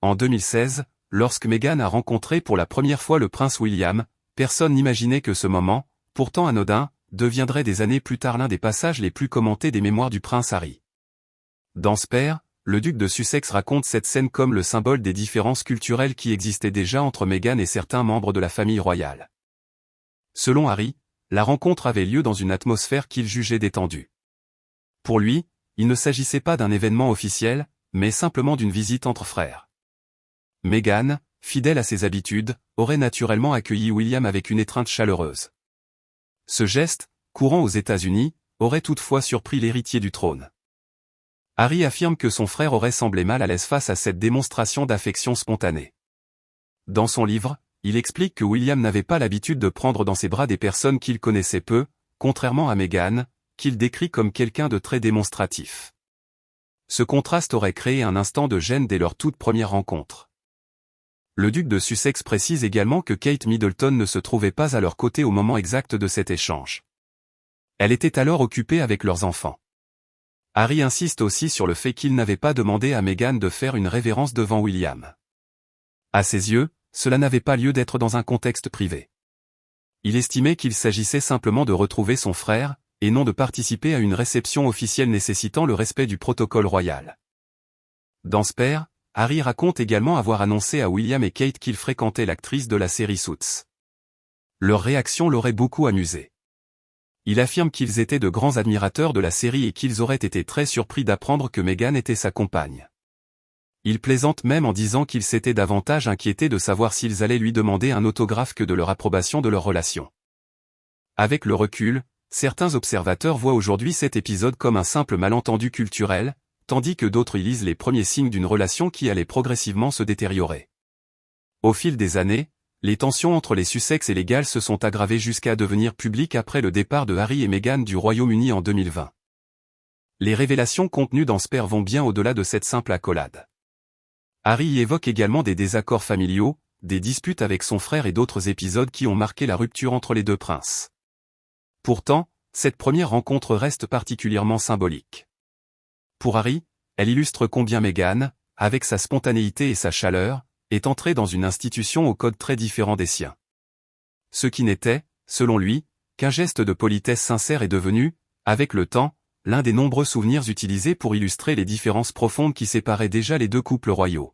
En 2016, lorsque Meghan a rencontré pour la première fois le prince William, personne n'imaginait que ce moment, pourtant anodin, deviendrait des années plus tard l'un des passages les plus commentés des mémoires du prince Harry. Dans Spare, le duc de Sussex raconte cette scène comme le symbole des différences culturelles qui existaient déjà entre Meghan et certains membres de la famille royale. Selon Harry, la rencontre avait lieu dans une atmosphère qu'il jugeait détendue. Pour lui, il ne s'agissait pas d'un événement officiel, mais simplement d'une visite entre frères. Meghan, fidèle à ses habitudes, aurait naturellement accueilli William avec une étreinte chaleureuse. Ce geste, courant aux États-Unis, aurait toutefois surpris l'héritier du trône. Harry affirme que son frère aurait semblé mal à l'aise face à cette démonstration d'affection spontanée. Dans son livre, il explique que William n'avait pas l'habitude de prendre dans ses bras des personnes qu'il connaissait peu, contrairement à Meghan, qu'il décrit comme quelqu'un de très démonstratif. Ce contraste aurait créé un instant de gêne dès leur toute première rencontre. Le duc de Sussex précise également que Kate Middleton ne se trouvait pas à leur côté au moment exact de cet échange. Elle était alors occupée avec leurs enfants. Harry insiste aussi sur le fait qu'il n'avait pas demandé à Meghan de faire une révérence devant William. À ses yeux, cela n'avait pas lieu d'être dans un contexte privé. Il estimait qu'il s'agissait simplement de retrouver son frère, et non de participer à une réception officielle nécessitant le respect du protocole royal. Dans Spare, Harry raconte également avoir annoncé à William et Kate qu'il fréquentait l'actrice de la série Suits. Leur réaction l'aurait beaucoup amusé. Il affirme qu'ils étaient de grands admirateurs de la série et qu'ils auraient été très surpris d'apprendre que Meghan était sa compagne. Il plaisante même en disant qu'ils s'étaient davantage inquiétés de savoir s'ils allaient lui demander un autographe que de leur approbation de leur relation. Avec le recul, certains observateurs voient aujourd'hui cet épisode comme un simple malentendu culturel, tandis que d'autres y lisent les premiers signes d'une relation qui allait progressivement se détériorer. Au fil des années, les tensions entre les Sussex et les Galles se sont aggravées jusqu'à devenir publiques après le départ de Harry et Meghan du Royaume-Uni en 2020. Les révélations contenues dans Spare vont bien au-delà de cette simple accolade. Harry y évoque également des désaccords familiaux, des disputes avec son frère et d'autres épisodes qui ont marqué la rupture entre les deux princes. Pourtant, cette première rencontre reste particulièrement symbolique. Pour Harry, elle illustre combien Meghan, avec sa spontanéité et sa chaleur, est entrée dans une institution au code très différent des siens. Ce qui n'était, selon lui, qu'un geste de politesse sincère est devenu, avec le temps, l'un des nombreux souvenirs utilisés pour illustrer les différences profondes qui séparaient déjà les deux couples royaux.